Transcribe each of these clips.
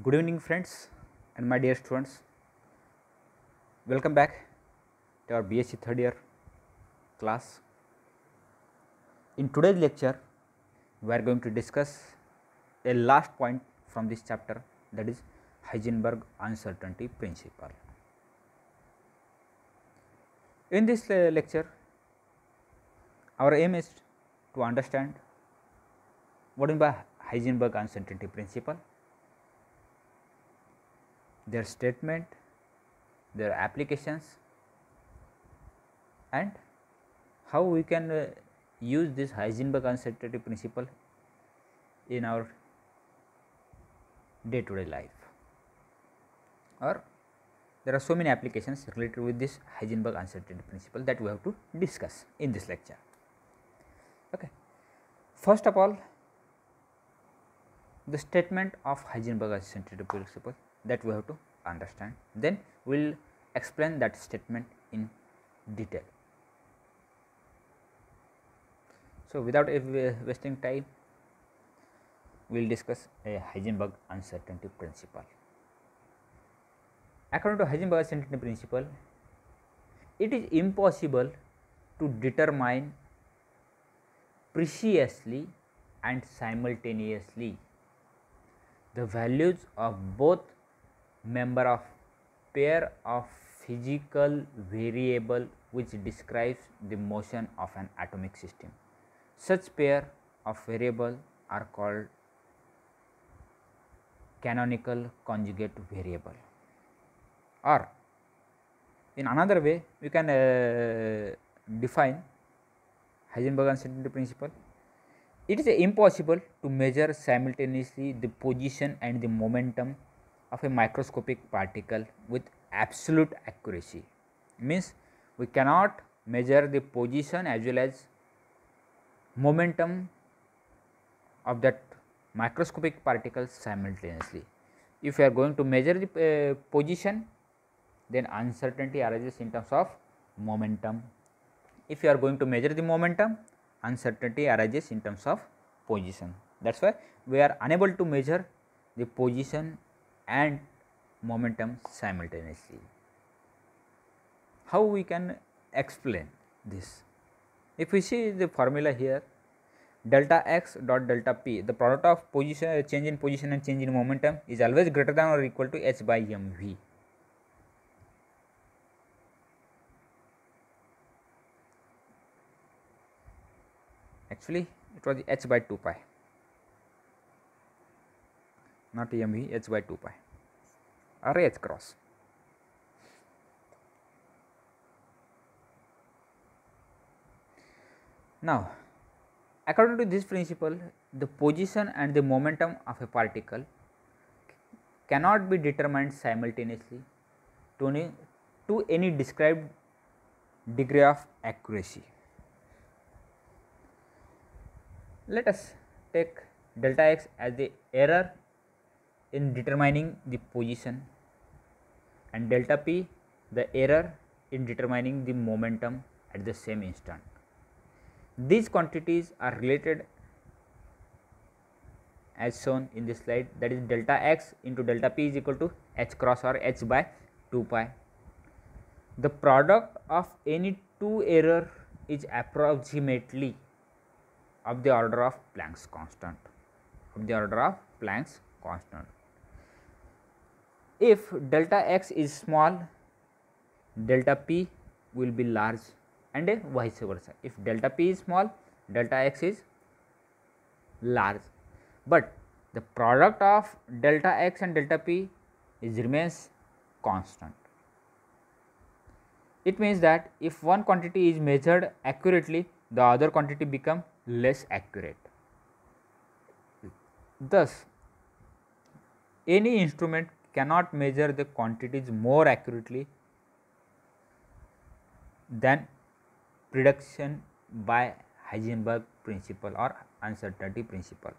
Good evening, friends and my dear students. Welcome back to our BSc third year class. In today's lecture, we are going to discuss a last point from this chapter, that is Heisenberg uncertainty principle. In this lecture, our aim is to understand what is by Heisenberg uncertainty principle, their statement, their applications, and how we can use this Heisenberg uncertainty principle in our day to day life, or there are so many applications related with this Heisenberg uncertainty principle that we have to discuss in this lecture. Okay. First of all, the statement of Heisenberg uncertainty principle that we have to understand, then we will explain that statement in detail. So, without wasting time, we will discuss a Heisenberg uncertainty principle. According to Heisenberg uncertainty principle, it is impossible to determine precisely and simultaneously the values of both member of pair of physical variable which describes the motion of an atomic system. Such pair of variable are called canonical conjugate variable, or in another way we can define Heisenberg uncertainty principle. It is impossible to measure simultaneously the position and the momentum of a microscopic particle with absolute accuracy. Means we cannot measure the position as well as momentum of that microscopic particle simultaneously. If you are going to measure the position, then uncertainty arises in terms of momentum. If you are going to measure the momentum, uncertainty arises in terms of position. That is why we are unable to measure the position and momentum simultaneously. How we can explain this? If we see the formula here, delta x dot delta p, the product of position, change in position and change in momentum is always greater than or equal to h by mv. Actually, it was h by 2 pi, not mv, h by 2 pi or h cross. Now, according to this principle, the position and the momentum of a particle cannot be determined simultaneously to any described degree of accuracy. Let us take delta x as the error in determining the position and delta p the error in determining the momentum at the same instant. These quantities are related as shown in this slide, that is delta x into delta p is equal to h cross or h by 2 pi. The product of any two error is approximately of the order of Planck's constant, If delta x is small, delta p will be large, and vice versa. If delta p is small, delta x is large, but the product of delta x and delta p remains constant. It means that if one quantity is measured accurately, the other quantity become less accurate. Thus, any instrument cannot measure the quantities more accurately than prediction by Heisenberg principle or uncertainty principle.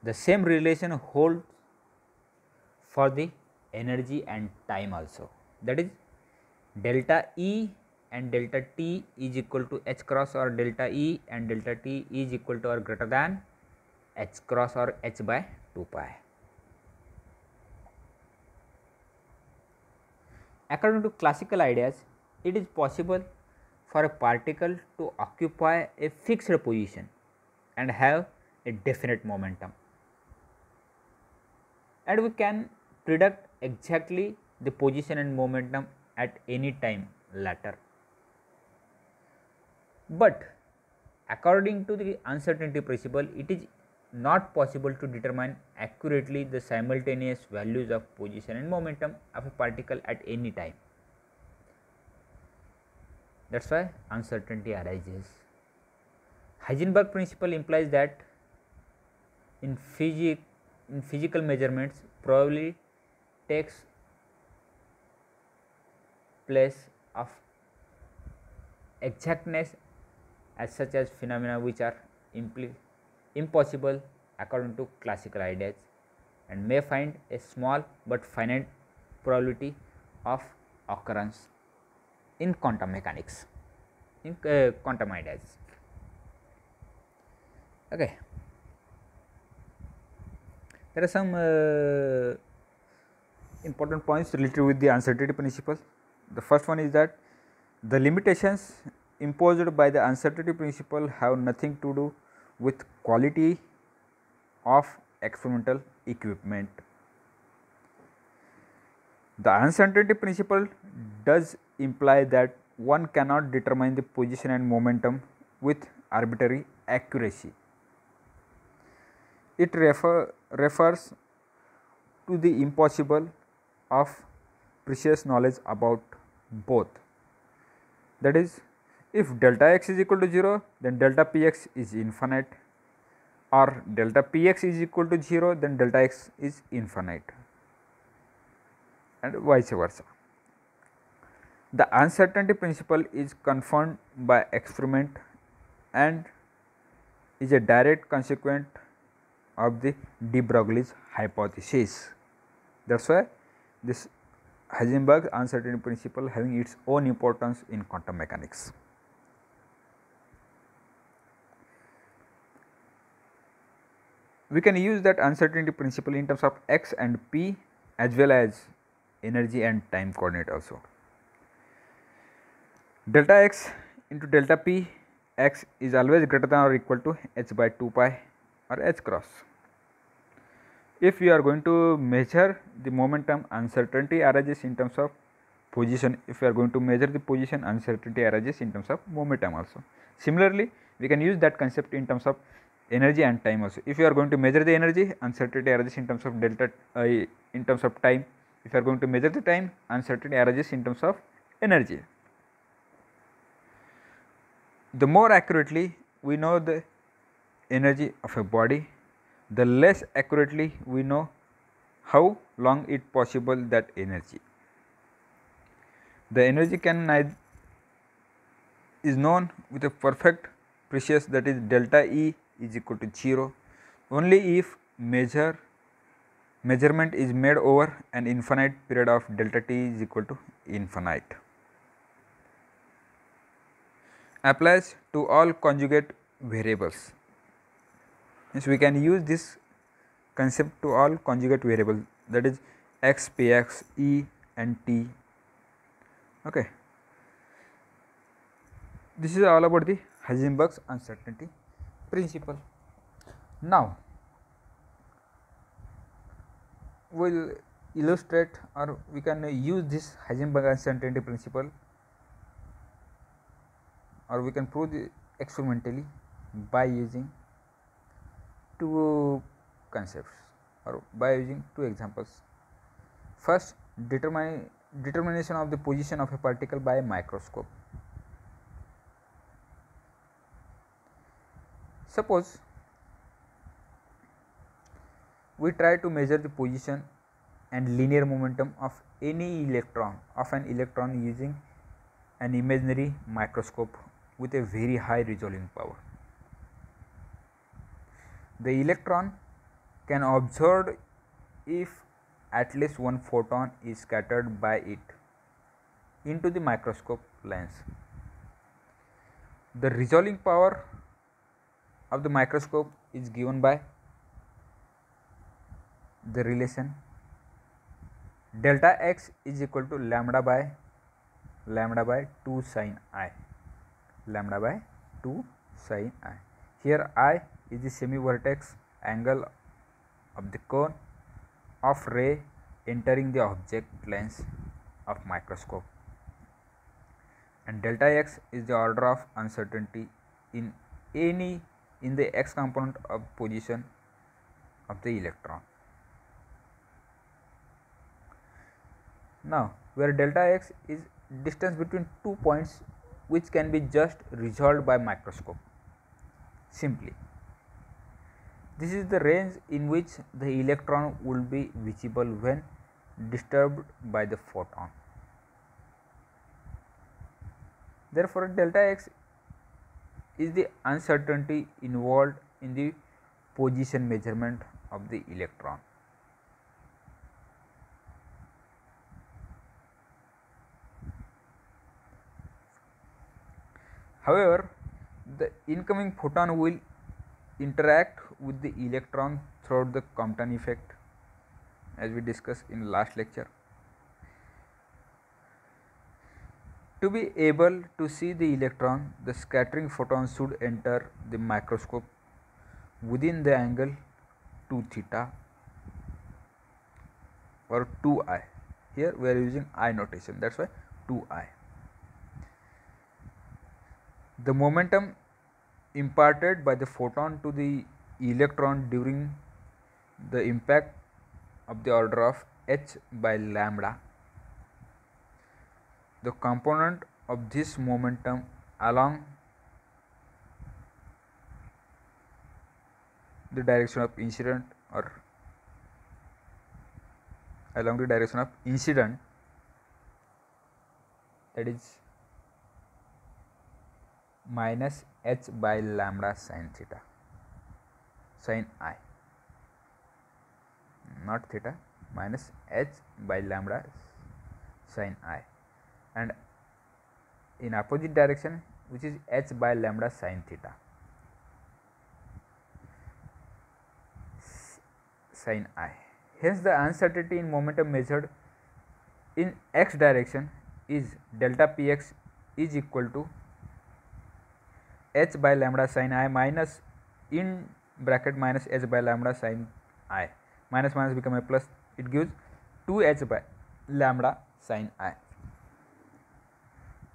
The same relation holds for the energy and time also, that is delta E and delta t is equal to h cross, or delta E and delta t is equal to or greater than h cross or h by 2 pi. According to classical ideas, it is possible for a particle to occupy a fixed position and have a definite momentum, and we can predict exactly the position and momentum at any time later. But according to the uncertainty principle, it is not possible to determine accurately the simultaneous values of position and momentum of a particle at any time. That is why uncertainty arises. Heisenberg principle implies that in physical measurements, probability takes place of exactness as such as phenomena which are impossible according to classical ideas, and may find a small but finite probability of occurrence in quantum mechanics, in quantum ideas. Okay. There are some important points related with the uncertainty principle. The first one is that the limitations imposed by the uncertainty principle have nothing to do with quality of experimental equipment. The uncertainty principle does imply that one cannot determine the position and momentum with arbitrary accuracy. It refers to the impossible of precise knowledge about both. That is, if delta x is equal to 0, then delta px is infinite, or delta px is equal to 0, then delta x is infinite, and vice versa. The uncertainty principle is confirmed by experiment and is a direct consequence of the de Broglie's hypothesis. That is why this Heisenberg's uncertainty principle having its own importance in quantum mechanics. We can use that uncertainty principle in terms of x and p as well as energy and time coordinate also. Delta x into delta p, x is always greater than or equal to h by 2 pi or h cross. If we are going to measure the momentum, uncertainty arises in terms of position. If we are going to measure the position, uncertainty arises in terms of momentum also. Similarly, we can use that concept in terms of energy and time also. If you are going to measure the energy, uncertainty arises in terms of delta in terms of time. If you are going to measure the time, uncertainty arises in terms of energy. The more accurately we know the energy of a body, the less accurately we know how long it possible that energy. The energy is known with a perfect precision, that is delta E is equal to 0 only if measurement is made over an infinite period of delta t is equal to infinite. Applies to all conjugate variables. Means we can use this concept to all conjugate variables, that is x, px, e and t. Okay. This is all about the Heisenberg's uncertainty principle. Now, we will illustrate, or we can use this Heisenberg uncertainty principle, or we can prove it experimentally by using two concepts or by using two examples. First, determination of the position of a particle by a microscope. Suppose we try to measure the position and linear momentum of any electron, using an imaginary microscope with a very high resolving power. The electron can observe if at least one photon is scattered by it into the microscope lens. The resolving power of the microscope is given by the relation delta x is equal to lambda by 2 sin I, lambda by 2 sin I. Here I is the semi-vertex angle of the cone of ray entering the object lens of microscope, and delta x is the order of uncertainty in the x component of position of the electron. Now, where delta x is distance between 2 points which can be just resolved by microscope. Simply, this is the range in which the electron will be visible when disturbed by the photon. Therefore, delta x is the uncertainty involved in the position measurement of the electron. However, the incoming photon will interact with the electron throughout the Compton effect, as we discussed in last lecture. To be able to see the electron, the scattering photon should enter the microscope within the angle 2 theta or 2I. Here we are using I notation, that is why 2I. The momentum imparted by the photon to the electron during the impact of the order of h by lambda. The component of this momentum along the direction of incident or along the direction of incident, that is minus h by lambda sin theta, sin I, not theta, minus h by lambda sin I, and in opposite direction which is h by lambda sin theta, sin I. Hence, the uncertainty in momentum measured in x direction is delta px is equal to h by lambda sin I minus in bracket minus h by lambda sin I, minus minus become a plus, it gives 2h by lambda sin I.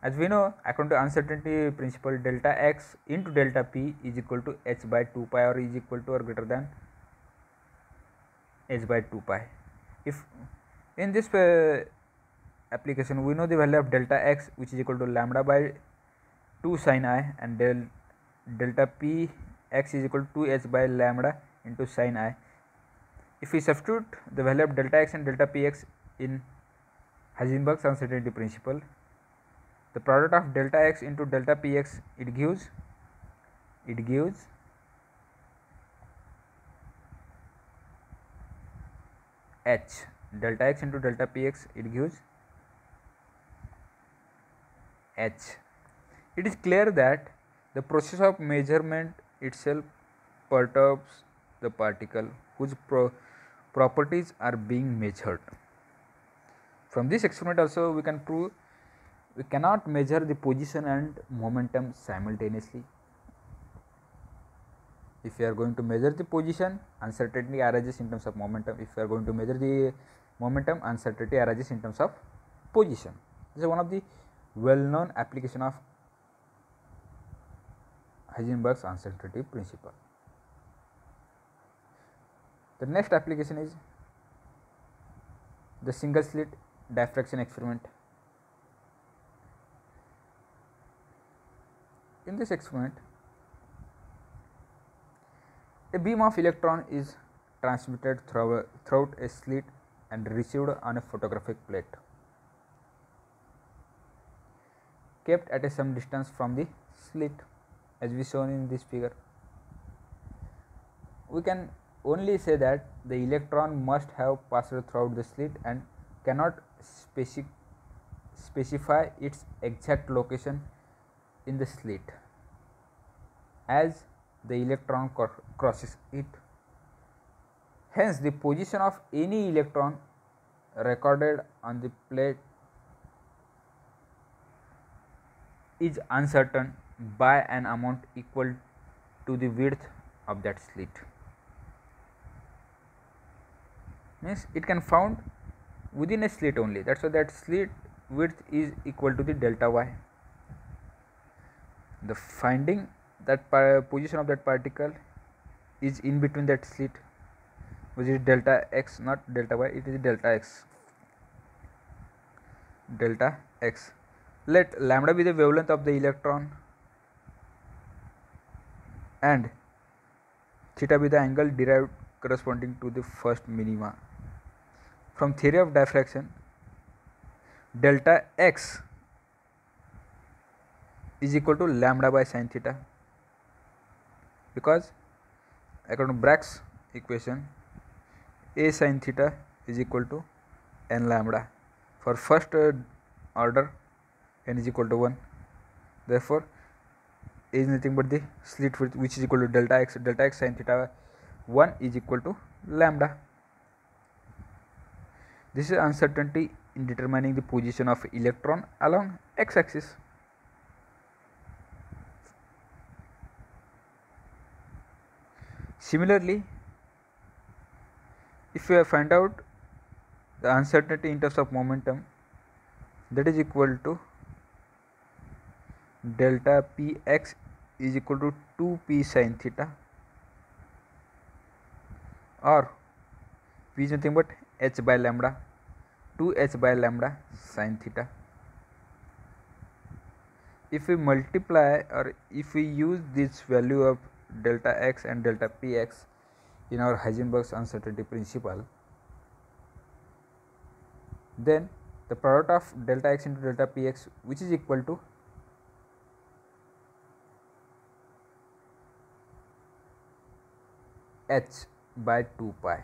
As we know, according to uncertainty principle, delta x into delta p is equal to h by 2 pi or is equal to or greater than h by 2 pi. If in this application we know the value of delta x, which is equal to lambda by 2 sin I, and delta p x is equal to 2h by lambda into sin I. If we substitute the value of delta x and delta px in Heisenberg's uncertainty principle, the product of delta x into delta px, it gives h, delta x into delta px, it gives h. It is clear that the process of measurement itself perturbs the particle whose properties are being measured. From this experiment also we can prove we cannot measure the position and momentum simultaneously. If we are going to measure the position, uncertainty arises in terms of momentum. If we are going to measure the momentum, uncertainty arises in terms of position. This is one of the well-known application of Heisenberg's uncertainty principle. The next application is the single slit diffraction experiment. In this experiment, a beam of electron is transmitted throughout a slit and received on a photographic plate kept at some distance from the slit, as we shown in this figure. We can only say that the electron must have passed throughout the slit and cannot specify its exact location in the slit as the electron crosses it. Hence, the position of any electron recorded on the plate is uncertain by an amount equal to the width of that slit. Means it can found within a slit only, that's why that slit width is equal to the delta y. The finding that position of that particle is in between that slit, which is delta x, not delta y, it is delta x. Delta x. Let lambda be the wavelength of the electron and theta be the angle derived corresponding to the first minima. From theory of diffraction, delta x is equal to lambda by sin theta, because according to Bragg's equation, a sin theta is equal to n lambda. For first order, n is equal to 1. Therefore, a is nothing but the slit width, which is equal to delta x. Delta x sin theta 1 is equal to lambda. This is uncertainty in determining the position of electron along x-axis. Similarly, if you find out the uncertainty in terms of momentum, that is equal to delta px is equal to 2p sin theta, or p is nothing but h by lambda, 2h by lambda sin theta. If we multiply, or if we use this value of delta x and delta px in our Heisenberg's uncertainty principle, then the product of delta x into delta px, which is equal to h by 2 pi,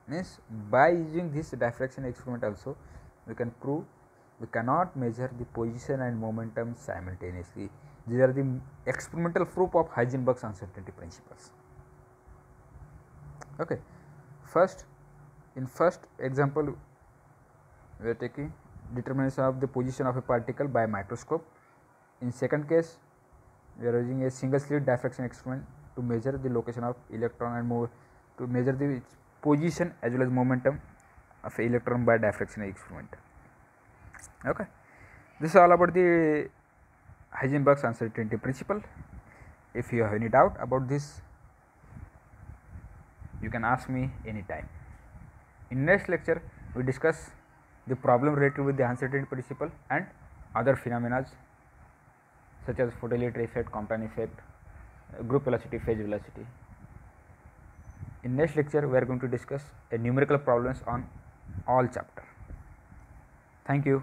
means by using this diffraction experiment also we can prove we cannot measure the position and momentum simultaneously. These are the experimental proof of Heisenberg's uncertainty principles. Okay, in first example we are taking determination of the position of a particle by microscope. In second case, we are using a single slit diffraction experiment to measure the location of electron and move to measure the position as well as momentum of electron by diffraction experiment. Okay, this is all about the Heisenberg's uncertainty principle. If you have any doubt about this, you can ask me anytime. In next lecture, we discuss the problem related with the uncertainty principle and other phenomena such as photolitary effect, Compton effect, group velocity, phase velocity. In next lecture, we are going to discuss a numerical problems on all chapter. Thank you.